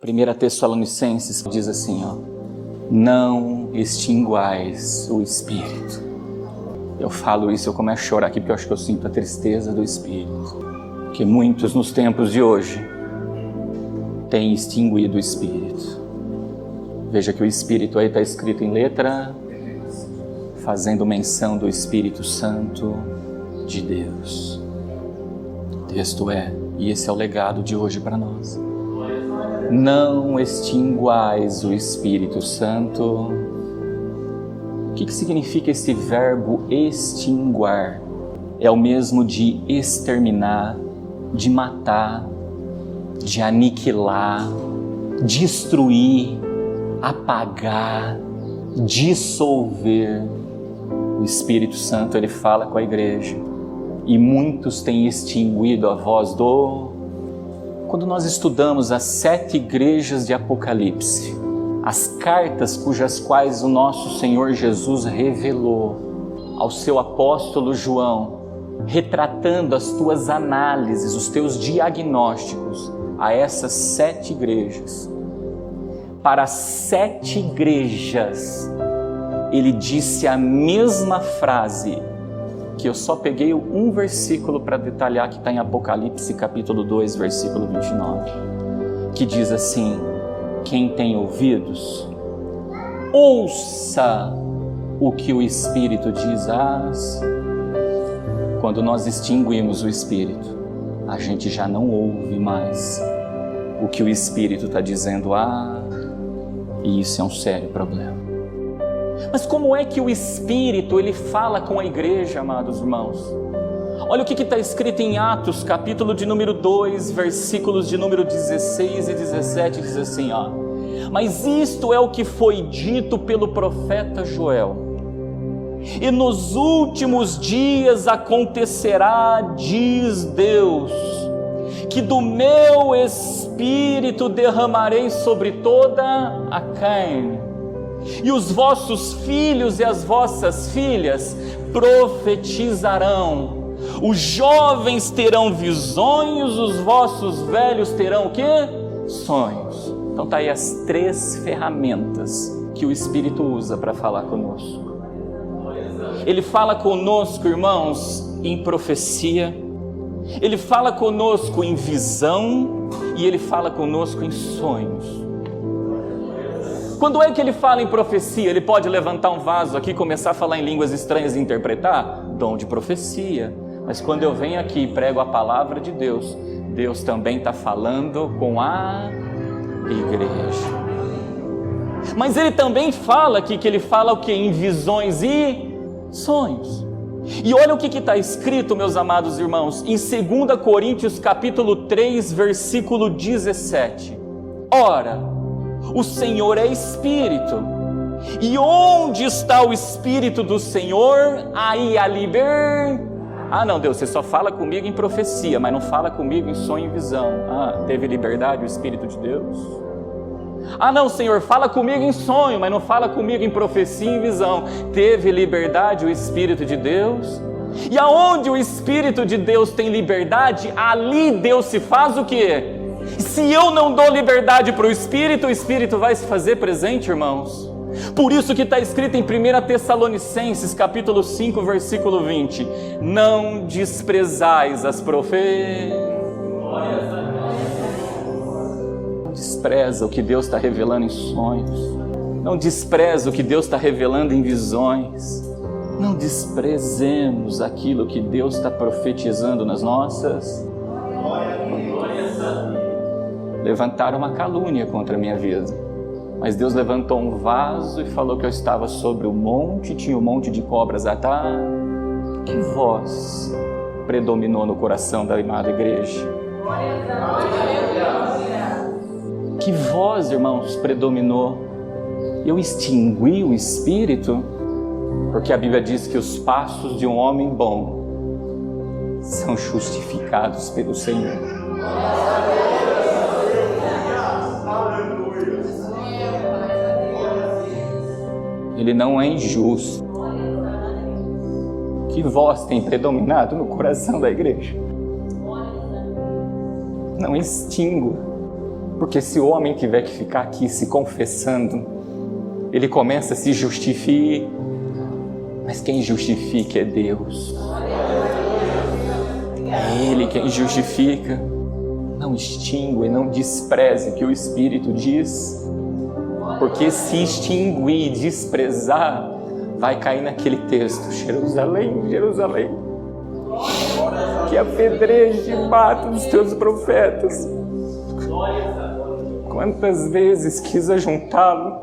1 Tessalonicenses diz assim, não extinguais o Espírito. Eu falo isso, eu começo a chorar aqui porque eu acho que eu sinto a tristeza do Espírito. Que muitos nos tempos de hoje têm extinguido o Espírito. Veja que o Espírito aí está escrito em letra, fazendo menção do Espírito Santo de Deus. O texto e esse é o legado de hoje para nós. Não extinguais o Espírito Santo. O que significa esse verbo extinguar? É o mesmo de exterminar, de matar, de aniquilar, destruir, apagar, dissolver. O Espírito Santo, ele fala com a igreja. E muitos têm extinguido a voz Quando nós estudamos as 7 igrejas de Apocalipse, as cartas cujas quais o nosso Senhor Jesus revelou ao seu apóstolo João, retratando as tuas análises, os teus diagnósticos a essas 7 igrejas. Para as 7 igrejas, ele disse a mesma frase, que eu só peguei um versículo para detalhar, que está em Apocalipse capítulo 2, versículo 29, que diz assim: quem tem ouvidos, ouça o que o Espírito diz às... Quando nós extinguimos o Espírito, a gente já não ouve mais o que o Espírito está dizendo e isso é um sério problema. Mas como é que o Espírito, ele fala com a igreja, amados irmãos? Olha o que está escrito em Atos, capítulo de número 2, versículos de número 16 e 17, diz assim, mas isto é o que foi dito pelo profeta Joel. E nos últimos dias acontecerá, diz Deus, que do meu Espírito derramarei sobre toda a carne. E os vossos filhos e as vossas filhas profetizarão. Os jovens terão visões, os vossos velhos terão o quê? Sonhos. Então tá aí as 3 ferramentas que o Espírito usa para falar conosco. Ele fala conosco, irmãos, em profecia. Ele fala conosco em visão e ele fala conosco em sonhos. Quando é que ele fala em profecia? Ele pode levantar um vaso aqui, começar a falar em línguas estranhas e interpretar? Dom de profecia. Mas quando eu venho aqui e prego a palavra de Deus, Deus também está falando com a igreja. Mas ele também fala aqui, que ele fala o que? Em visões e sonhos. E olha o que está escrito, meus amados irmãos, em 2 Coríntios capítulo 3, versículo 17. Ora, o Senhor é Espírito, e onde está o Espírito do Senhor, aí a não, Deus, você só fala comigo em profecia, mas não fala comigo em sonho e visão. Teve liberdade o Espírito de Deus? Não, Senhor, fala comigo em sonho, mas não fala comigo em profecia e visão. Teve liberdade o Espírito de Deus? E aonde o Espírito de Deus tem liberdade, ali Deus se faz o quê? Se eu não dou liberdade para o Espírito vai se fazer presente, irmãos. Por isso que está escrito em 1 Tessalonicenses, capítulo 5, versículo 20. Não desprezais as profecias. Não despreza o que Deus está revelando em sonhos. Não despreza o que Deus está revelando em visões. Não desprezemos aquilo que Deus está profetizando nas nossas. Levantaram uma calúnia contra a minha vida, mas Deus levantou um vaso e falou que eu estava sobre o monte, tinha um monte de cobras atrás. Que voz predominou no coração da amada igreja? Que voz, irmãos, predominou? Eu extingui o Espírito? Porque a Bíblia diz que os passos de um homem bom são justificados pelo Senhor. Ele não é injusto. Que voz tem predominado no coração da igreja? Não extingua, Porque se o homem tiver que ficar aqui se confessando, ele começa a se justificar, mas quem justifica é Deus. É Ele quem justifica. Não extingue, não despreze o que o Espírito diz, porque se extinguir e desprezar, vai cair naquele texto: Jerusalém, Jerusalém, que apedreja e mata os teus profetas. Quantas vezes quis ajuntá-lo,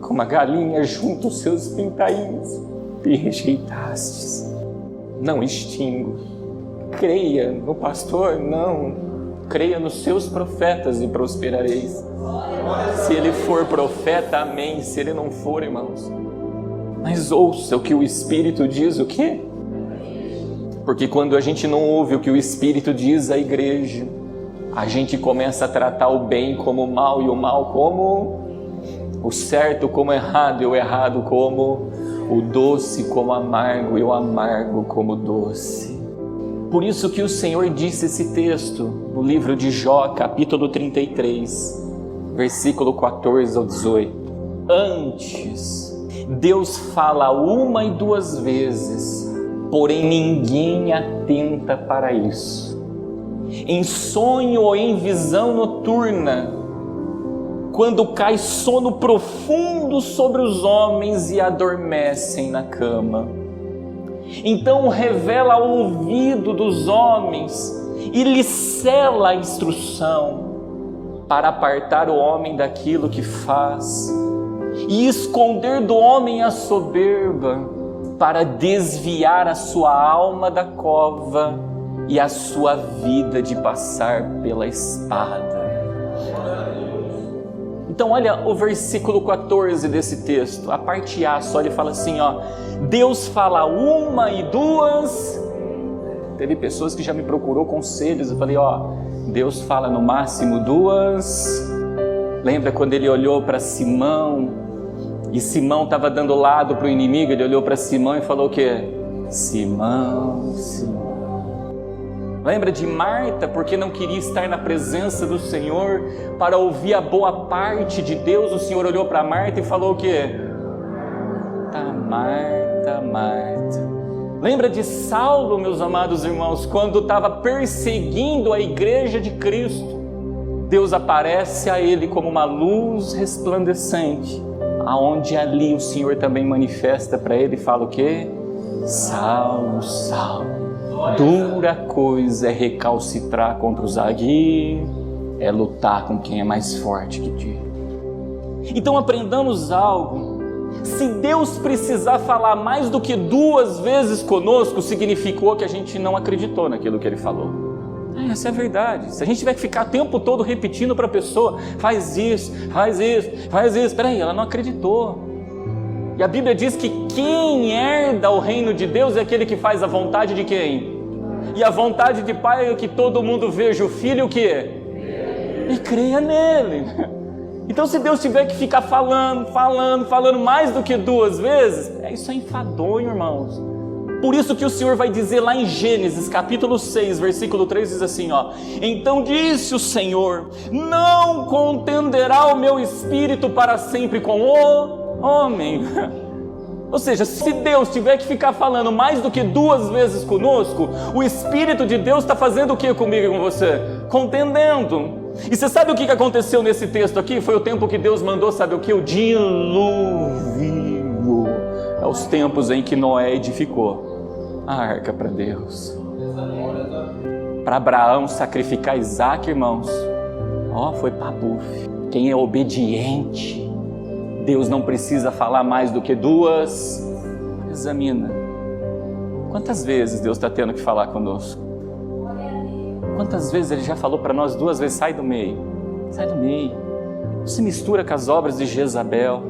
como a galinha junta os seus pintainhos, e rejeitastes. Não extingo. Creia no pastor, não. Creia nos seus profetas e prosperareis. Se ele for profeta, amém. Se ele não for, irmãos, mas ouça o que o Espírito diz, o quê? Porque quando a gente não ouve o que o Espírito diz à igreja, a gente começa a tratar o bem como o mal e o mal como o certo como o errado e o errado como o doce como amargo e o amargo como doce. Por isso que o Senhor disse esse texto no livro de Jó, capítulo 33, versículo 14 ao 18. Antes, Deus fala uma e duas vezes, porém ninguém atenta para isso. Em sonho ou em visão noturna, quando cai sono profundo sobre os homens e adormecem na cama. Então revela ao ouvido dos homens e lhe sela a instrução, para apartar o homem daquilo que faz e esconder do homem a soberba, para desviar a sua alma da cova e a sua vida de passar pela espada. Então olha o versículo 14 desse texto, a parte A só, ele fala assim, ó: Deus fala uma e duas. Teve pessoas que já me procurou conselhos, eu falei, ó, Deus fala no máximo duas. Lembra quando ele olhou para Simão, e Simão estava dando lado para o inimigo, ele olhou para Simão e falou o quê? Simão, Simão. Lembra de Marta, porque não queria estar na presença do Senhor para ouvir a boa parte de Deus? O Senhor olhou para Marta e falou o quê? Marta, Marta. Lembra de Saulo, meus amados irmãos, quando estava perseguindo a igreja de Cristo? Deus aparece a ele como uma luz resplandecente, aonde ali o Senhor também manifesta para ele e fala o quê? Saulo, Saulo, dura coisa é recalcitrar contra os aguilhos, é lutar com quem é mais forte que ti. Então aprendamos algo. Se Deus precisar falar mais do que duas vezes conosco, significou que a gente não acreditou naquilo que Ele falou. Essa é a verdade. Se a gente tiver que ficar o tempo todo repetindo para a pessoa, faz isso, faz isso, faz isso, espera aí, ela não acreditou. E a Bíblia diz que quem herda o reino de Deus é aquele que faz a vontade de quem? E a vontade de Pai é que todo mundo veja o Filho o quê? E creia nele. Então se Deus tiver que ficar falando mais do que duas vezes, isso é enfadonho, irmãos. Por isso que o Senhor vai dizer lá em Gênesis capítulo 6, versículo 3, diz assim, ó: Então disse o Senhor, não contenderá o meu espírito para sempre com o homem. Ou seja, se Deus tiver que ficar falando mais do que duas vezes conosco, o Espírito de Deus está fazendo o que comigo e com você? Contendendo. E você sabe o que aconteceu nesse texto aqui? Foi o tempo que Deus mandou, sabe o que? O dilúvio. É os tempos em que Noé edificou a arca para Deus. Para Abraão sacrificar Isaac, irmãos, foi pabuf. Quem é obediente, Deus não precisa falar mais do que duas. Examina. Quantas vezes Deus está tendo que falar conosco? Quantas vezes Ele já falou para nós duas vezes, sai do meio. Sai do meio. Não se mistura com as obras de Jezabel.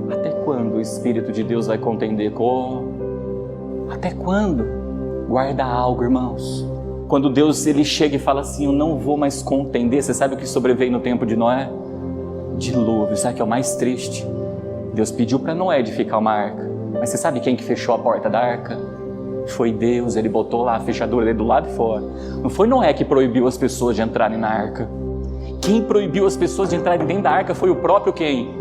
Até quando o Espírito de Deus vai contender com? Até quando? Guarda algo, irmãos. Quando Deus ele chega e fala assim, eu não vou mais contender. Você sabe o que sobreveio no tempo de Noé? Dilúvio. Sabe o que é o mais triste? Deus pediu para Noé edificar uma arca. Mas você sabe quem que fechou a porta da arca? Foi Deus. Ele botou lá a fechadura dele do lado de fora. Não foi Noé que proibiu as pessoas de entrarem na arca. Quem proibiu as pessoas de entrarem dentro da arca foi o próprio quem?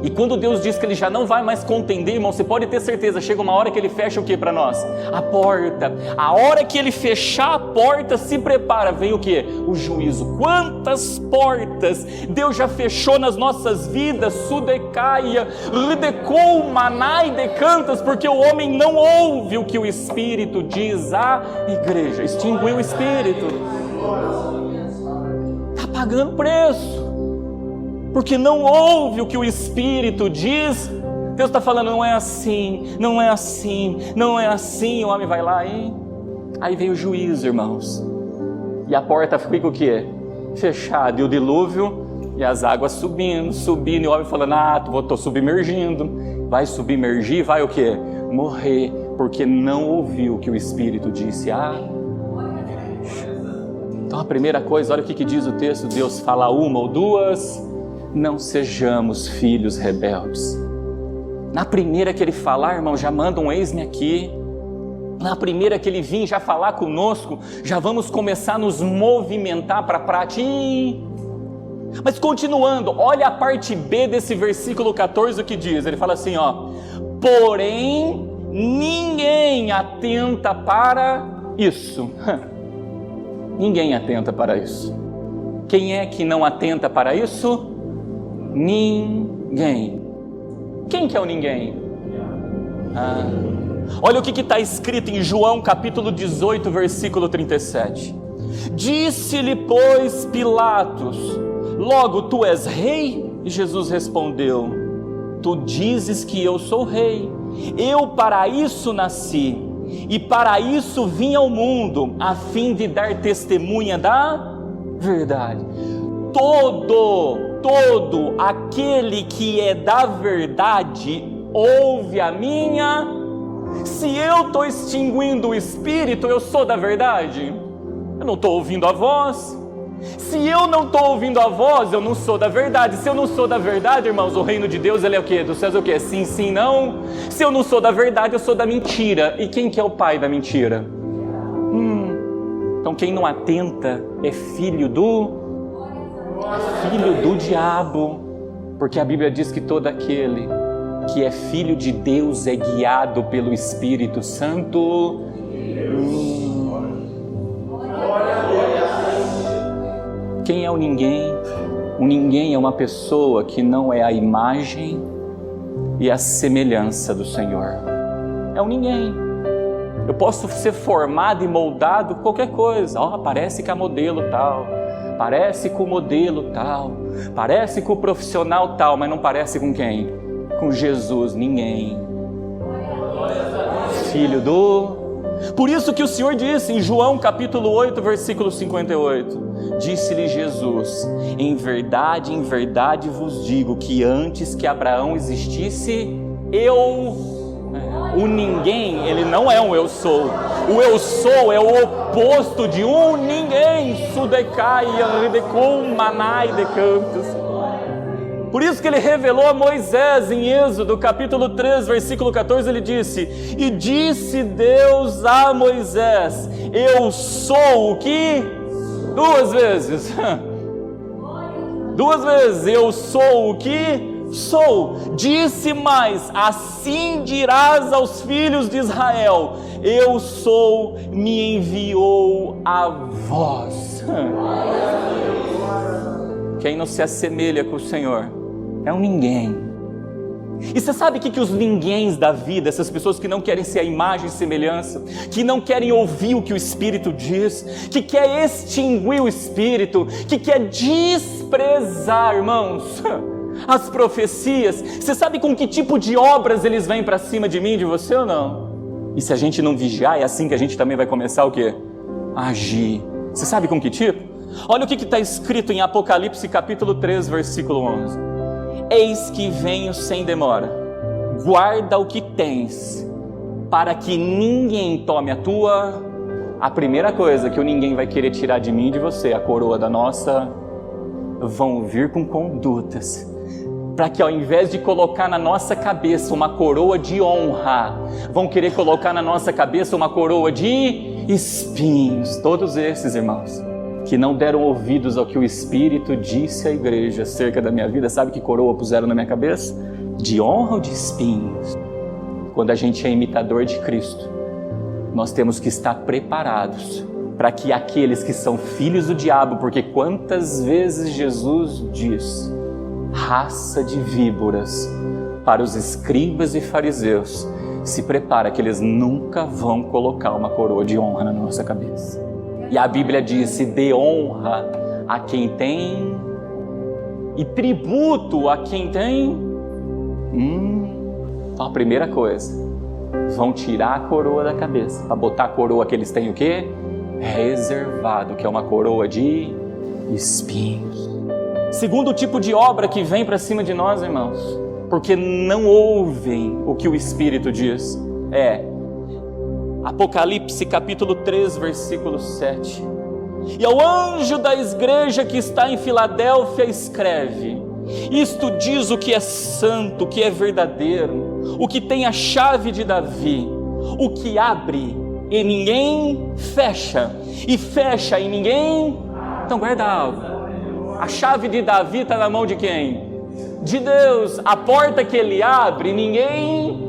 E quando Deus diz que Ele já não vai mais contender, irmão, você pode ter certeza, chega uma hora que Ele fecha o que para nós? A porta. A hora que Ele fechar a porta, se prepara, vem o que? O juízo. Quantas portas Deus já fechou nas nossas vidas, sudecaia, lidecou, manai, decantas, porque o homem não ouve o que o Espírito diz à igreja. Extinguiu o Espírito. Está pagando preço. Porque não ouve o que o Espírito diz. Deus está falando, não é assim, não é assim, não é assim. O homem vai lá e... Aí vem o juízo, irmãos. E a porta fica o quê? Fechada. E o dilúvio, e as águas subindo, e o homem falando, estou submergindo. Vai submergir, vai o quê? Morrer, porque não ouviu o que o Espírito disse à igreja. Então a primeira coisa, olha o que diz o texto. Deus fala uma ou duas... Não sejamos filhos rebeldes. Na primeira que Ele falar, irmão, já manda um eis-me aqui. Na primeira que Ele vir já falar conosco, já vamos começar a nos movimentar para a prática. Mas continuando, olha a parte B desse versículo 14, o que diz. Ele fala assim, porém, ninguém atenta para isso. Ninguém atenta para isso. Quem é que não atenta para isso? Ninguém. Quem que é o ninguém? Olha o que está escrito em João capítulo 18, versículo 37. Disse-lhe, pois, Pilatos, logo tu és rei? E Jesus respondeu, tu dizes que eu sou rei. Eu para isso nasci, e para isso vim ao mundo, a fim de dar testemunha da verdade. Todo aquele que é da verdade ouve a minha. Se eu estou extinguindo o Espírito, eu sou da verdade? Eu não estou ouvindo a voz. Se eu não estou ouvindo a voz, eu não sou da verdade. Se eu não sou da verdade, irmãos, o reino de Deus, ele é o quê? Dos céus é o quê? Sim, sim, não. Se eu não sou da verdade, eu sou da mentira. E quem que é o pai da mentira? Então quem não atenta é filho do diabo, porque a Bíblia diz que todo aquele que é filho de Deus é guiado pelo Espírito Santo. Quem é o ninguém? O ninguém é uma pessoa que não é a imagem e a semelhança do Senhor. É um ninguém. Eu posso ser formado e moldado qualquer coisa. Parece que é modelo tal, parece com o modelo tal, parece com o profissional tal, mas não parece com quem? Com Jesus, ninguém. Filho do... Por isso que o Senhor disse em João capítulo 8, versículo 58, disse-lhe Jesus, em verdade vos digo que antes que Abraão existisse, o ninguém, ele não é um eu sou. O eu sou é o oposto de um ninguém. Sudecaia, redecou, manai, decantos. Por isso que ele revelou a Moisés em Êxodo capítulo 3, versículo 14, ele disse, e disse Deus a Moisés, eu sou o que? Duas vezes, eu sou o que? Sou. Disse mais, assim dirás aos filhos de Israel, eu sou, me enviou a vós. Quem não se assemelha com o Senhor é um ninguém. E você sabe o que os ninguéms da vida, essas pessoas que não querem ser a imagem e semelhança, que não querem ouvir o que o Espírito diz, que quer extinguir o Espírito, que quer desprezar, irmãos, as profecias, você sabe com que tipo de obras eles vêm para cima de mim e de você ou não? E se a gente não vigiar, é assim que a gente também vai começar o quê? A agir. Você sabe com que tipo? Olha o que está escrito em Apocalipse capítulo 3, versículo 11. Eis que venho sem demora, guarda o que tens, para que ninguém tome a tua... A primeira coisa que o ninguém vai querer tirar de mim e de você, a coroa da nossa... Vão vir com condutas, para que ao invés de colocar na nossa cabeça uma coroa de honra, vão querer colocar na nossa cabeça uma coroa de espinhos. Todos esses, irmãos, que não deram ouvidos ao que o Espírito disse à igreja acerca da minha vida, sabe que coroa puseram na minha cabeça? De honra ou de espinhos? Quando a gente é imitador de Cristo, nós temos que estar preparados para que aqueles que são filhos do diabo, porque quantas vezes Jesus diz, raça de víboras, para os escribas e fariseus, se prepara que eles nunca vão colocar uma coroa de honra na nossa cabeça. E a Bíblia diz, se dê honra a quem tem e tributo a quem tem. Então a primeira coisa, vão tirar a coroa da cabeça, para botar a coroa que eles têm o quê? Reservado, que é uma coroa de espinhos. Segundo tipo de obra que vem para cima de nós, irmãos, porque não ouvem o que o Espírito diz, Apocalipse capítulo 3, versículo 7. E ao anjo da igreja que está em Filadélfia escreve, isto diz o que é santo, o que é verdadeiro, o que tem a chave de Davi, o que abre e ninguém fecha, e fecha e ninguém... Então guarda algo, a chave de Davi está na mão de quem? De Deus. A porta que ele abre, ninguém...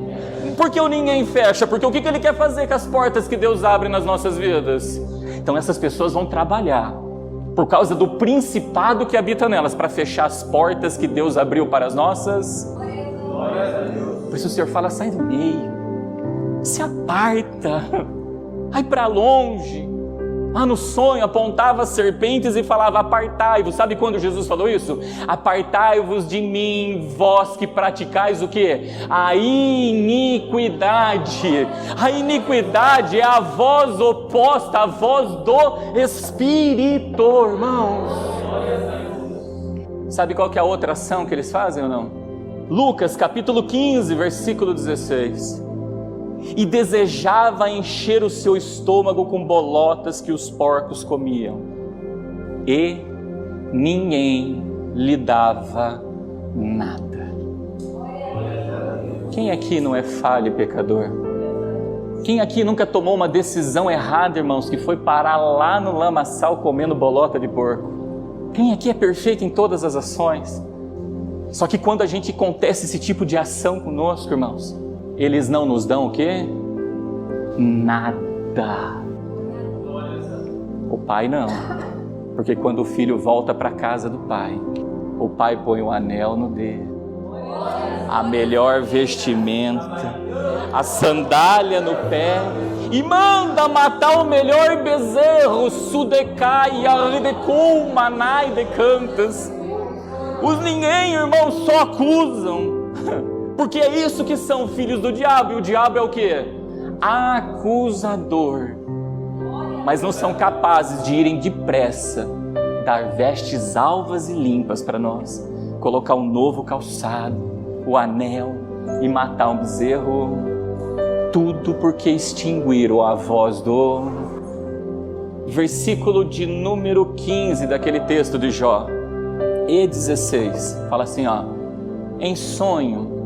Por que o ninguém fecha? Porque o que ele quer fazer com as portas que Deus abre nas nossas vidas? Então essas pessoas vão trabalhar por causa do principado que habita nelas, para fechar as portas que Deus abriu para as nossas. Por isso o Senhor fala, sai do meio, se aparta, vai para longe. Lá no sonho apontava as serpentes e falava, apartai-vos. Sabe quando Jesus falou isso? Apartai-vos de mim, vós que praticais o quê? A iniquidade. A iniquidade é a voz oposta, a voz do Espírito, irmãos. Sabe qual que é a outra ação que eles fazem ou não? Lucas capítulo 15, versículo 16. E desejava encher o seu estômago com bolotas que os porcos comiam, e ninguém lhe dava nada. Quem aqui não é falho e pecador? Quem aqui nunca tomou uma decisão errada, irmãos, que foi parar lá no lamaçal comendo bolota de porco? Quem aqui é perfeito em todas as ações? Só que quando a gente acontece esse tipo de ação conosco, irmãos, eles não nos dão o quê? Nada. O pai não. Porque quando o filho volta para a casa do pai, o pai põe o anel no dedo, a melhor vestimenta, a sandália no pé, e manda matar o melhor bezerro, Sudecai, Arridecum, Manai de Cantas. Os ninguém, irmãos, só acusam. Porque é isso que são filhos do diabo. E o diabo é o quê? Acusador. Mas não são capazes de irem depressa, dar vestes alvas e limpas para nós, colocar um novo calçado, o anel e matar um bezerro. Tudo porque extinguiram a voz do... Versículo de número 15 daquele texto de Jó. E 16. Fala assim, em sonho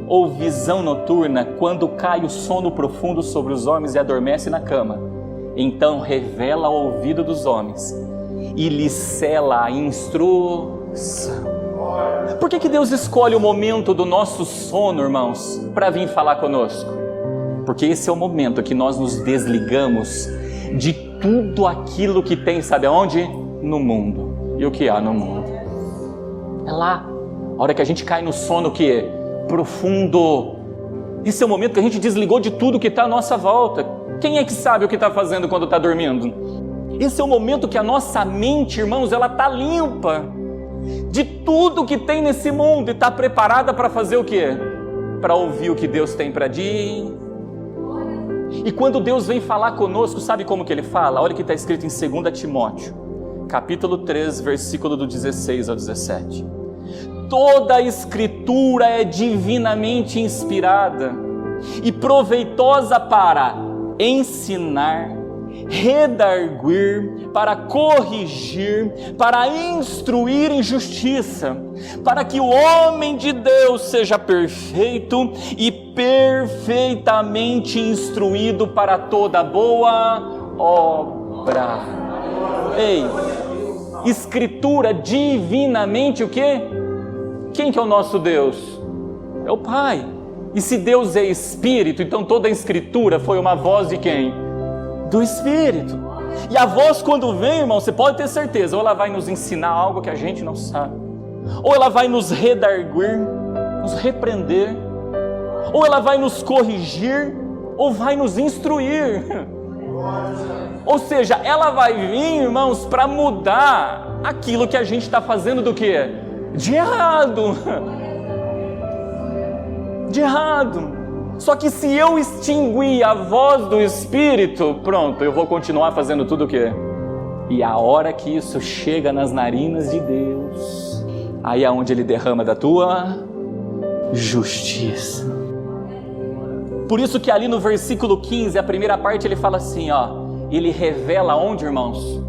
ou visão noturna, quando cai o sono profundo sobre os homens e adormece na cama, então revela ao ouvido dos homens e lhes sela a instrução. Por que Deus escolhe o momento do nosso sono, irmãos, para vir falar conosco? Porque esse é o momento que nós nos desligamos de tudo aquilo que tem, sabe aonde? No mundo. E o que há no mundo? É lá. A hora que a gente cai no sono que é profundo. Esse é o momento que a gente desligou de tudo que está à nossa volta. Quem é que sabe o que está fazendo quando está dormindo? Esse é o momento que a nossa mente, irmãos, ela está limpa de tudo que tem nesse mundo e está preparada para fazer o quê? Para ouvir o que Deus tem para dizer. E quando Deus vem falar conosco, sabe como que Ele fala? Olha o que está escrito em 2 Timóteo, capítulo 3, versículo do 16 ao 17. Toda a Escritura é divinamente inspirada e proveitosa para ensinar, redarguir, para corrigir, para instruir em justiça, para que o homem de Deus seja perfeito e perfeitamente instruído para toda boa obra. Ei! escritura divinamente o quê? Quem que é o nosso Deus? É o Pai. E se Deus é Espírito, então toda a escritura foi uma voz de quem? Do Espírito. E a voz quando vem, irmão, você pode ter certeza, ou ela vai nos ensinar algo que a gente não sabe, ou ela vai nos redarguir, nos repreender, ou ela vai nos corrigir, ou vai nos instruir. Ou seja, ela vai vir, irmãos, para mudar aquilo que a gente está fazendo do quê? De errado. De errado. Só que se eu extinguir a voz do Espírito, pronto, eu vou continuar fazendo tudo o quê? E a hora que isso chega nas narinas de Deus, aí é onde Ele derrama da tua justiça. Por isso que ali no versículo 15, a primeira parte, ele fala assim, ó, Ele revela onde, irmãos?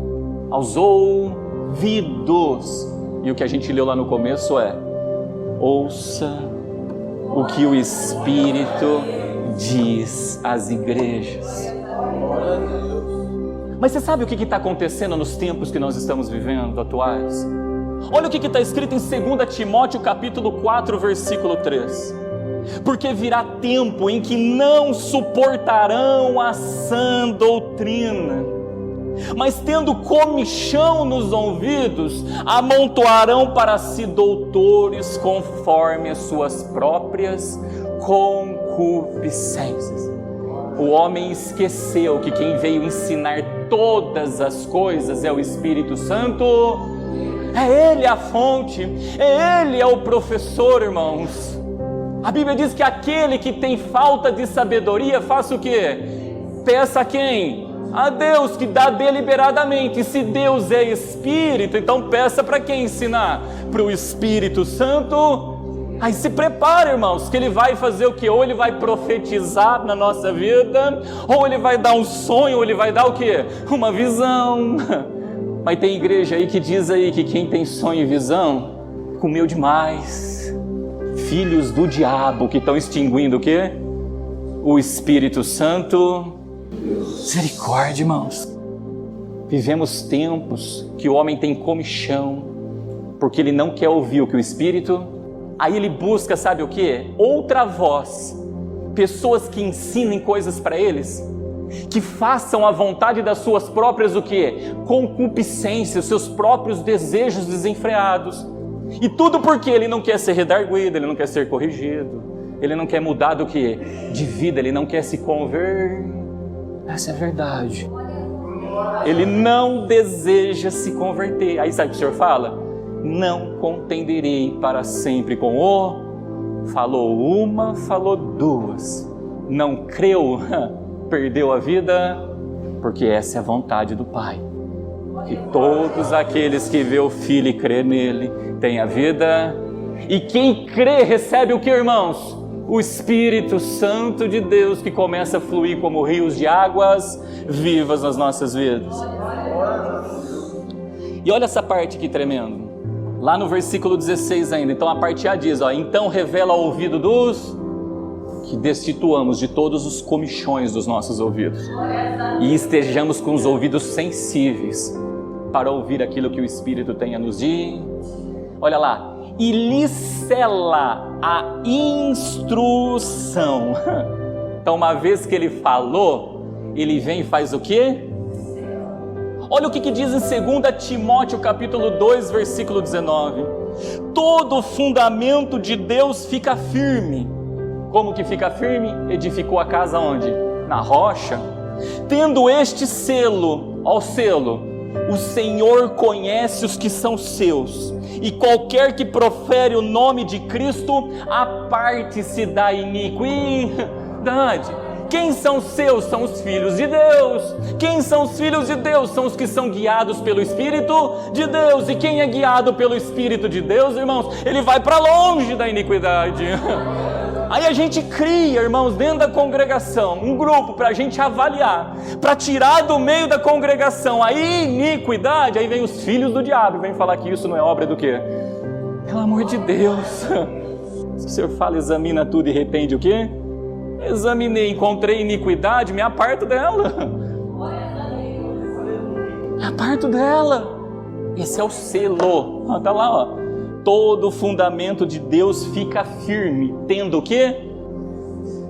Aos ouvidos. E o que a gente leu lá no começo é: ouça o que o Espírito diz às igrejas. Mas você sabe o que está acontecendo nos tempos que nós estamos vivendo, atuais? Olha o que está escrito em 2 Timóteo capítulo 4, versículo 3. Porque virá tempo em que não suportarão a sã doutrina, mas tendo comichão nos ouvidos, amontoarão para si doutores conforme as suas próprias concupiscências. O homem esqueceu que quem veio ensinar todas as coisas é o Espírito Santo. É Ele a fonte, Ele é o professor, irmãos. A Bíblia diz que aquele que tem falta de sabedoria, faça o quê? Peça a quem? A Deus, que dá deliberadamente. E se Deus é Espírito, então peça para quem ensinar? Para o Espírito Santo. Aí se prepara, irmãos, que Ele vai fazer o quê? Ou Ele vai profetizar na nossa vida, ou Ele vai dar um sonho, ou Ele vai dar o quê? Uma visão. Mas tem igreja aí que diz aí que quem tem sonho e visão, comeu demais. Filhos do diabo que estão extinguindo o quê? O Espírito Santo. Misericórdia, irmãos. Vivemos tempos que o homem tem comichão, porque ele não quer ouvir o que o Espírito... Aí ele busca, sabe o quê? Outra voz. Pessoas que ensinem coisas para eles, que façam a vontade das suas próprias o quê? Concupiscências, seus próprios desejos desenfreados. E tudo porque ele não quer ser redarguido, ele não quer ser corrigido, ele não quer mudar do quê? De vida, ele não quer se converter. Essa é a verdade. Ele não deseja se converter. Aí sabe o que o Senhor fala? Não contenderei para sempre com o... Falou uma, falou duas. Não creu, perdeu a vida, porque essa é a vontade do Pai. Que todos aqueles que vê o Filho e crê nele, têm a vida. E quem crê recebe o que, irmãos? O Espírito Santo de Deus, que começa a fluir como rios de águas vivas nas nossas vidas. E olha essa parte aqui tremendo. Lá no versículo 16 ainda, então a parte A diz, ó, então revela ao ouvido dos que destituamos de todos os comichões dos nossos ouvidos e estejamos com os ouvidos sensíveis para ouvir aquilo que o Espírito tem a nos dizer. Olha lá, e lhe sela a instrução. Então uma vez que ele falou, ele vem e faz o quê? Olha o que diz em 2 Timóteo capítulo 2, versículo 19. Todo o fundamento de Deus fica firme. Como que fica firme? Edificou a casa onde? Na rocha. Tendo este selo, ó selo, o Senhor conhece os que são seus, e qualquer que profere o nome de Cristo, aparte-se da iniquidade. Quem são seus? São os filhos de Deus. Quem são os filhos de Deus? São os que são guiados pelo Espírito de Deus. E quem é guiado pelo Espírito de Deus, irmãos, ele vai para longe da iniquidade. Aí a gente cria, irmãos, dentro da congregação, um grupo para a gente avaliar, para tirar do meio da congregação a iniquidade. Aí vem os filhos do diabo e vem falar que isso não é obra do quê? Pelo amor de Deus. Se o Senhor fala, examina tudo e arrepende o quê? Examinei, encontrei iniquidade, me aparto dela. Me aparto dela. Esse é o selo. Está lá, ó. Todo o fundamento de Deus fica firme, tendo o quê?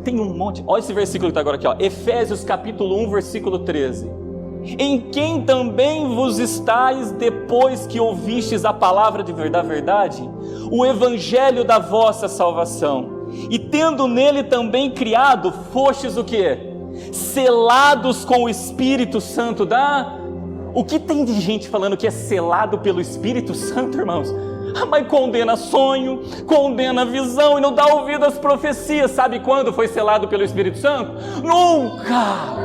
Tem um monte. Olha esse versículo que está agora aqui, ó. Efésios capítulo 1, versículo 13. Em quem também vos estáis depois que ouvistes a palavra da verdade, o evangelho da vossa salvação, e tendo nele também criado, fostes o quê? Selados com o Espírito Santo da... O que tem de gente falando que é selado pelo Espírito Santo, irmãos? Mas condena sonho, condena visão e não dá ouvido às profecias. Sabe quando foi selado pelo Espírito Santo? Nunca!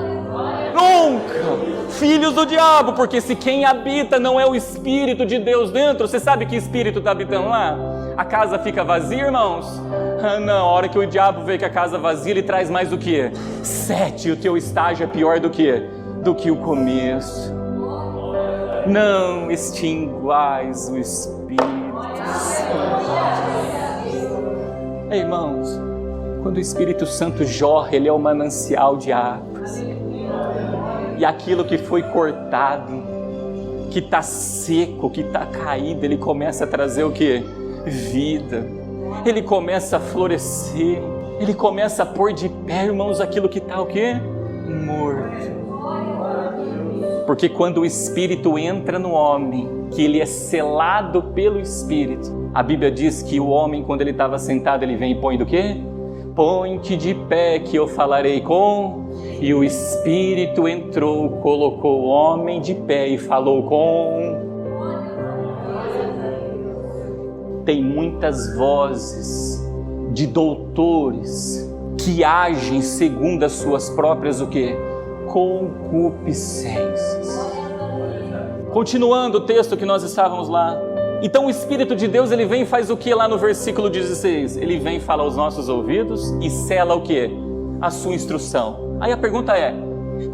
Nunca! Filhos do diabo, porque se quem habita não é o Espírito de Deus dentro, você sabe que Espírito está habitando lá? A casa fica vazia, irmãos? Ah, não, a hora que o diabo vê que a casa vazia, ele traz mais do que? 7, o teu estágio é pior do que o começo. Não extinguais o Espírito Santo. Ei, irmãos, quando o Espírito Santo jorra, ele é o manancial de águas. E aquilo que foi cortado, que está seco, que está caído, ele começa a trazer o quê? Vida. Ele começa a florescer. Ele começa a pôr de pé, irmãos, aquilo que está o quê? Morto. Porque quando o Espírito entra no homem, que ele é selado pelo Espírito, a Bíblia diz que o homem, quando ele estava sentado, ele vem e põe do quê? Põe-te de pé que eu falarei com... E o Espírito entrou, colocou o homem de pé e falou com... Tem muitas vozes de doutores que agem segundo as suas próprias o quê? Concupiscências. Continuando o texto que nós estávamos lá. Então o Espírito de Deus, ele vem e faz o que lá no versículo 16? Ele vem e fala aos nossos ouvidos e sela o que? A sua instrução. Aí a pergunta é,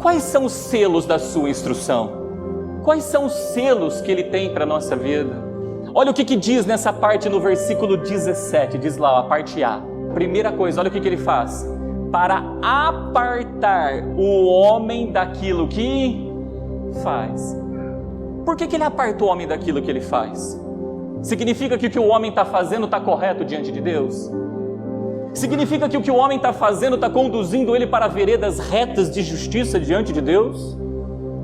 quais são os selos da sua instrução? Quais são os selos que ele tem para a nossa vida? Olha o que diz nessa parte no versículo 17, diz lá a parte A. Primeira coisa, olha o que ele faz. Para apartar o homem daquilo que faz. Por que ele aparta o homem daquilo que ele faz? Significa que o que o homem está fazendo está correto diante de Deus? Significa que o que o homem está fazendo está conduzindo ele para veredas retas de justiça diante de Deus?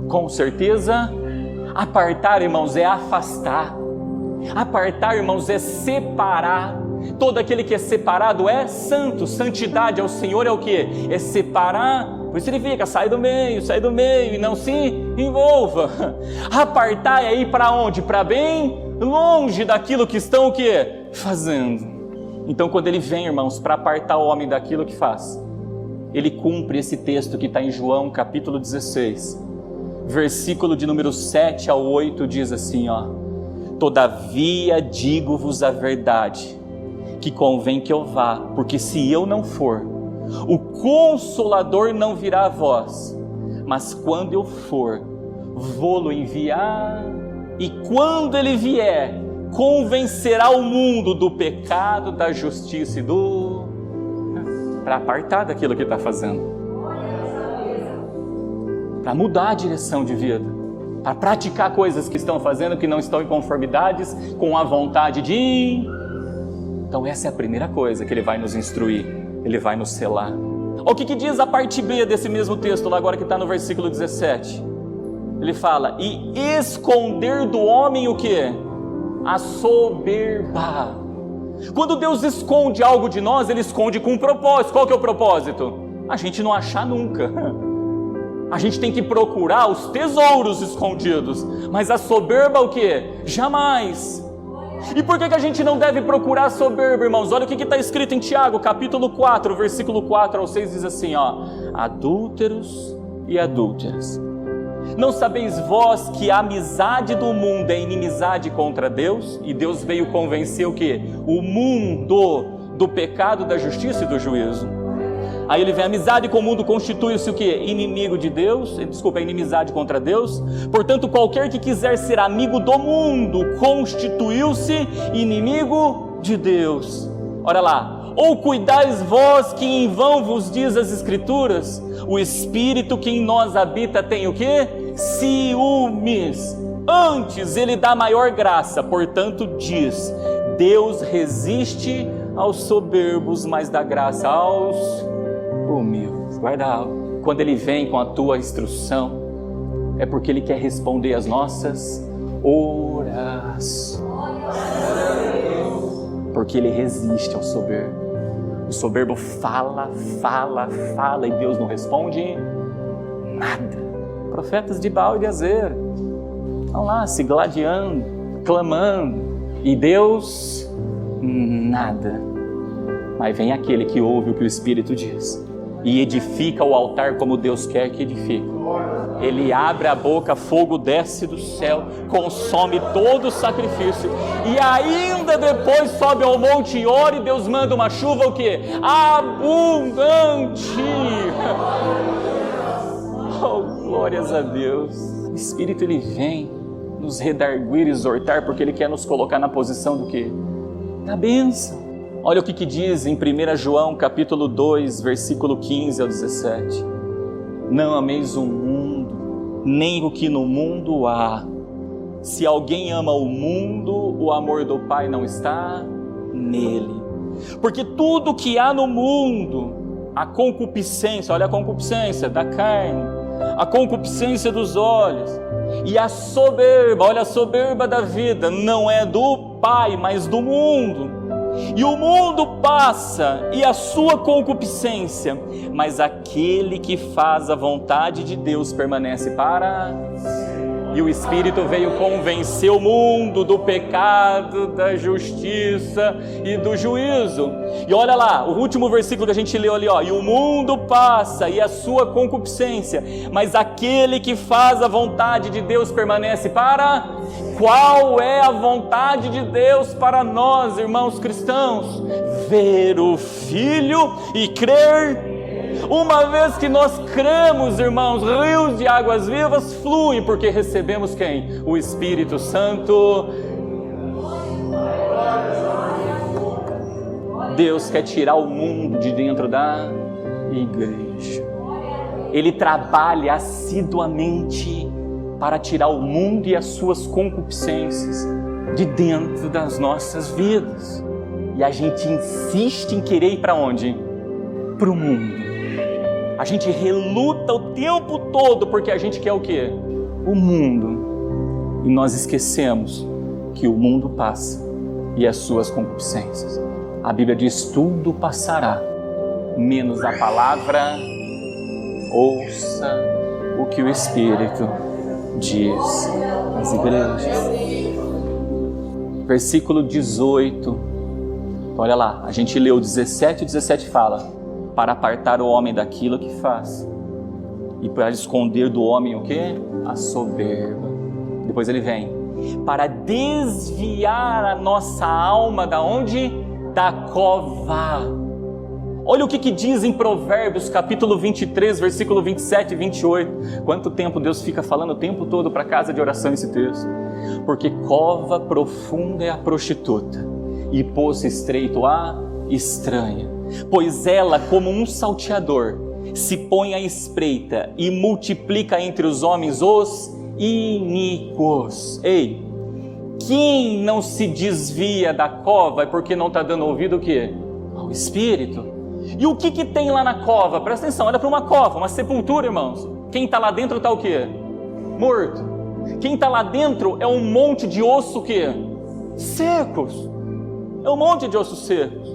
Com certeza. Apartar, irmãos, é afastar. Apartar, irmãos, é separar. Todo aquele que é separado é santo. Santidade ao Senhor é o que? É separar. Por isso ele fica, sai do meio e não se envolva. Apartar é ir para onde? Para bem longe daquilo que estão o que? Fazendo. Então quando ele vem, irmãos, para apartar o homem daquilo que faz, ele cumpre esse texto que está em João capítulo 16, versículo de número 7 ao 8, diz assim, ó: todavia digo-vos a verdade, que convém que eu vá, porque se eu não for, o Consolador não virá a vós, mas quando eu for, vou-lo enviar, e quando ele vier, convencerá o mundo do pecado, da justiça e do... para apartar daquilo que está fazendo, para mudar a direção de vida, para praticar coisas que estão fazendo que não estão em conformidades com a vontade de... Então essa é a primeira coisa que ele vai nos instruir, ele vai nos selar. O que diz a parte B desse mesmo texto, lá agora que está no versículo 17? Ele fala, e esconder do homem o que? A soberba. Quando Deus esconde algo de nós, ele esconde com um propósito. Qual que é o propósito? A gente não achar nunca. A gente tem que procurar os tesouros escondidos, mas a soberba o que? Jamais. E por que a gente não deve procurar a soberba, irmãos? Olha o que está escrito em Tiago, capítulo 4, versículo 4 ao 6, diz assim, ó: adúlteros e adúlteras, não sabeis vós que a amizade do mundo é inimizade contra Deus? E Deus veio convencer o quê? O mundo do pecado, da justiça e do juízo. Aí ele vem, amizade com o mundo constitui-se o quê? Inimigo de Deus, inimizade contra Deus. Portanto, qualquer que quiser ser amigo do mundo, constituiu-se inimigo de Deus. Olha lá, ou cuidais vós que em vão vos diz as Escrituras, o Espírito que em nós habita tem o quê? Ciúmes. Antes ele dá maior graça, portanto diz: Deus resiste aos soberbos, mas dá graça aos humildes. Guarda algo. Quando ele vem com a tua instrução, é porque ele quer responder às nossas orações. Porque ele resiste ao soberbo. O soberbo fala e Deus não responde nada. Profetas de Baal e de Azera estão lá se gladiando, clamando, e Deus nada. Mas vem aquele que ouve o que o Espírito diz e edifica o altar como Deus quer que edifique. Ele abre a boca, fogo desce do céu, consome todo o sacrifício, e ainda depois sobe ao monte e ora, e Deus manda uma chuva o quê? Abundante. Oh, glórias a Deus. O Espírito ele vem nos redarguir, exortar, porque ele quer nos colocar na posição do quê? Da bênção. Olha o que diz em 1 João capítulo 2, versículo 15 ao 17. Não ameis o mundo, nem o que no mundo há. Se alguém ama o mundo, o amor do Pai não está nele. Porque tudo que há no mundo, a concupiscência, olha a concupiscência da carne, a concupiscência dos olhos e a soberba, olha a soberba da vida, não é do Pai, mas do mundo. E o mundo passa e a sua concupiscência, mas aquele que faz a vontade de Deus permanece para... E o Espírito veio convencer o mundo do pecado, da justiça e do juízo. E olha lá, o último versículo que a gente leu ali, ó. E o mundo passa e a sua concupiscência, mas aquele que faz a vontade de Deus permanece para... Qual é a vontade de Deus para nós, irmãos cristãos? Ver o Filho e crer. Uma vez que nós cremos, irmãos, rios de águas vivas fluem, porque recebemos quem? O Espírito Santo. Deus quer tirar o mundo de dentro da igreja. Ele trabalha assiduamente para tirar o mundo e as suas concupiscências de dentro das nossas vidas. E a gente insiste em querer ir para onde? Para o mundo. A gente reluta o tempo todo porque a gente quer o quê? O mundo. E nós esquecemos que o mundo passa e as suas concupiscências. A Bíblia diz: tudo passará, menos a palavra. Ouça o que o Espírito diz às igrejas. Versículo 18. Olha lá, a gente leu 17 e 17 fala: para apartar o homem daquilo que faz, e para esconder do homem o quê? A soberba. Depois ele vem: para desviar a nossa alma da onde? Da cova. Olha o que diz em Provérbios capítulo 23, versículo 27 e 28. Quanto tempo Deus fica falando o tempo todo para a casa de oração esse texto? Porque cova profunda é a prostituta, e poço estreito a estranha. Pois ela, como um salteador, se põe à espreita e multiplica entre os homens os iníquos. Ei, quem não se desvia da cova é porque não está dando ouvido o quê? Ao Espírito. E o que tem lá na cova? Presta atenção, olha para uma cova, uma sepultura, irmãos. Quem está lá dentro está o quê? Morto. Quem está lá dentro é um monte de osso o quê? Secos. É um monte de ossos secos.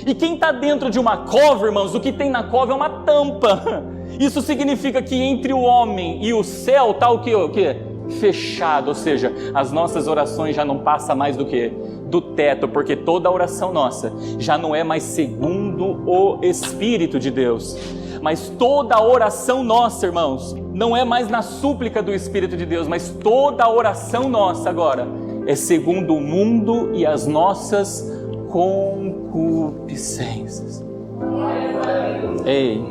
E quem está dentro de uma cova, irmãos, o que tem na cova é uma tampa. Isso significa que entre o homem e o céu está o quê? Fechado, ou seja, as nossas orações já não passam mais do que? Do teto, porque toda oração nossa já não é mais segundo o Espírito de Deus, mas toda oração nossa, irmãos, não é mais na súplica do Espírito de Deus, mas toda oração nossa agora é segundo o mundo e as nossas concupiscências. Ei,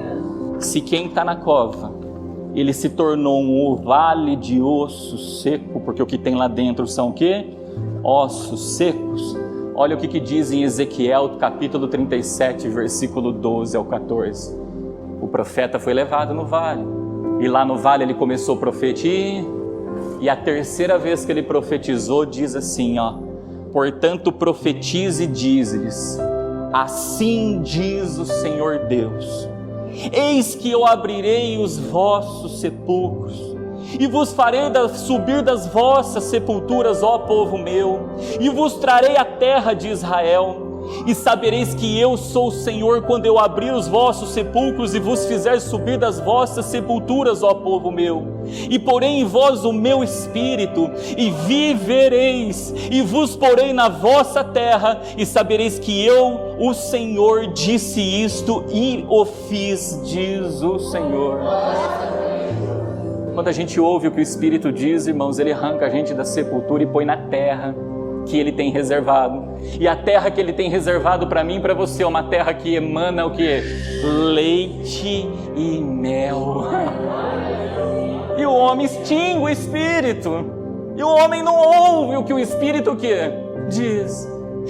se quem está na cova ele se tornou um vale de osso seco, porque o que tem lá dentro são o quê? Ossos secos. Olha o que diz em Ezequiel capítulo 37, versículo 12 ao 14. O profeta foi levado no vale, e lá no vale ele começou a profetizar. E a terceira vez que ele profetizou, diz assim, ó: portanto profetize e dize-lhes, assim diz o Senhor Deus, eis que eu abrirei os vossos sepulcros, e vos farei subir das vossas sepulturas, ó povo meu, e vos trarei a terra de Israel, e sabereis que eu sou o Senhor, quando eu abrir os vossos sepulcros e vos fizer subir das vossas sepulturas, ó povo meu, e porei em vós o meu espírito, e vivereis, e vos porei na vossa terra, e sabereis que eu, o Senhor, disse isto e o fiz, diz o Senhor. Quando a gente ouve o que o Espírito diz, irmãos, ele arranca a gente da sepultura e põe na terra que ele tem reservado. E a terra que ele tem reservado para mim e para você é uma terra que emana o que? Leite e mel. E o homem extingue o Espírito. E o homem não ouve o que o Espírito o quê? Diz.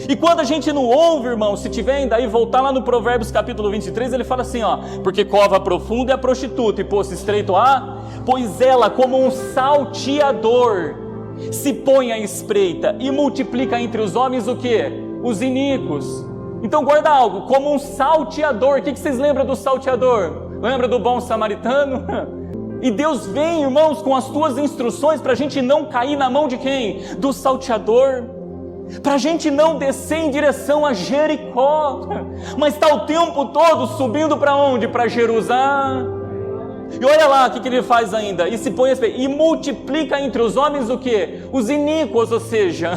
E quando a gente não ouve, irmão, se tiver ainda aí, voltar lá no Provérbios capítulo 23, ele fala assim, ó: porque cova profunda é a prostituta, e poço estreito há, pois ela, como um salteador, se põe à espreita e multiplica entre os homens o quê? Os iníquos. Então guarda algo, como um salteador. O que vocês lembram do salteador? Lembra do bom samaritano? E Deus vem, irmãos, com as tuas instruções para a gente não cair na mão de quem? Do salteador. Para a gente não descer em direção a Jericó, mas está o tempo todo subindo para onde? Para Jerusalém. E olha lá o que ele faz ainda, e se põe e multiplica entre os homens o que? Os iníquos, ou seja,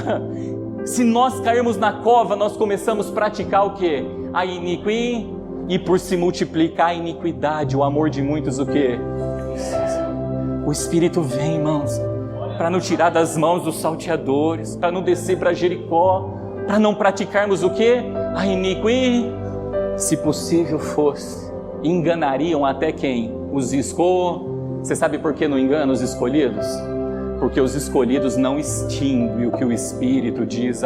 se nós cairmos na cova, nós começamos a praticar o que? A iniquidade, e por se multiplicar a iniquidade, o amor de muitos o que? O Espírito vem, irmãos, para nos tirar das mãos dos salteadores, para não descer para Jericó, para não praticarmos o que? A iniquidade. Se possível fosse, enganariam até quem? Os Você sabe por que não engana os escolhidos? Porque os escolhidos não extinguem o que o Espírito diz.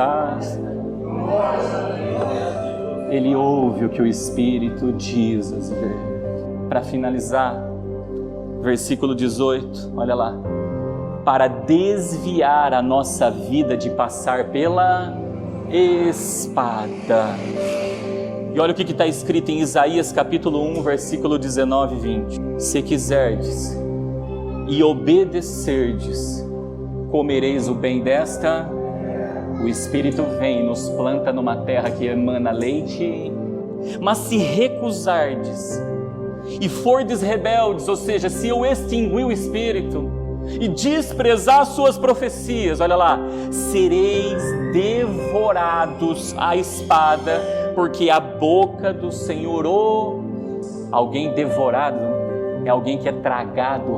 Ele ouve o que o Espírito diz às vezes. Para finalizar, versículo 18, olha lá: para desviar a nossa vida de passar pela espada. E olha o que está escrito em Isaías capítulo 1, versículo 19 e 20. Se quiserdes e obedecerdes, comereis o bem desta. O Espírito vem e nos planta numa terra que emana leite. Mas se recusardes e fordes rebeldes, ou seja, se eu extinguir o Espírito e desprezar as suas profecias, olha lá, sereis devorados à espada, porque a boca do Senhor, alguém devorado é alguém que é tragado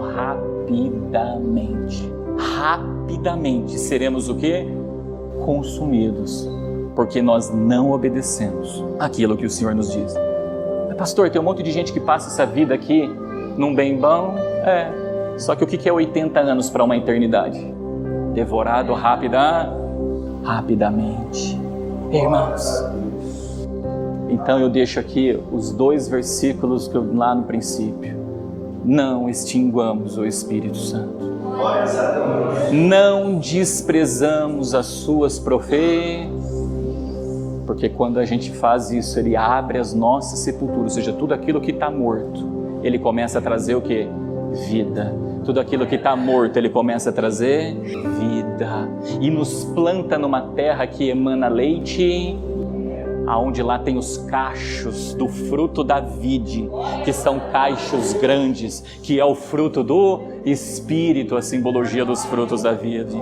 rapidamente seremos o quê? Consumidos, porque nós não obedecemos aquilo que o Senhor nos diz. Pastor, tem um monte de gente que passa essa vida aqui num bem bom, só que o que é 80 anos para uma eternidade? Devorado rapidamente. Irmãos, então eu deixo aqui os 2 versículos que eu lá no princípio. Não extinguamos o Espírito Santo. Não desprezamos as suas profecias, porque quando a gente faz isso, ele abre as nossas sepulturas, ou seja, tudo aquilo que está morto, ele começa a trazer o quê? Vida. Tudo aquilo que está morto, ele começa a trazer vida, e nos planta numa terra que emana leite, aonde lá tem os cachos do fruto da vide, que são cachos grandes, que é o fruto do Espírito, a simbologia dos frutos da vide.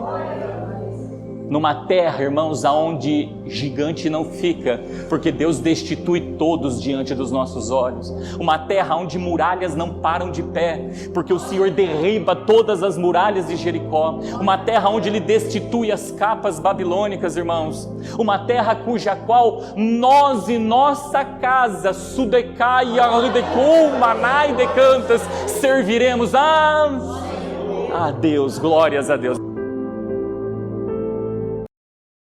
Numa terra, irmãos, aonde gigante não fica, porque Deus destitui todos diante dos nossos olhos. Uma terra onde muralhas não param de pé, porque o Senhor derriba todas as muralhas de Jericó. Uma terra onde Ele destitui as capas babilônicas, irmãos. Uma terra cuja qual nós e nossa casa, Sudecai, Arlidecum, Manai, Decantas, serviremos a Deus, glórias a Deus.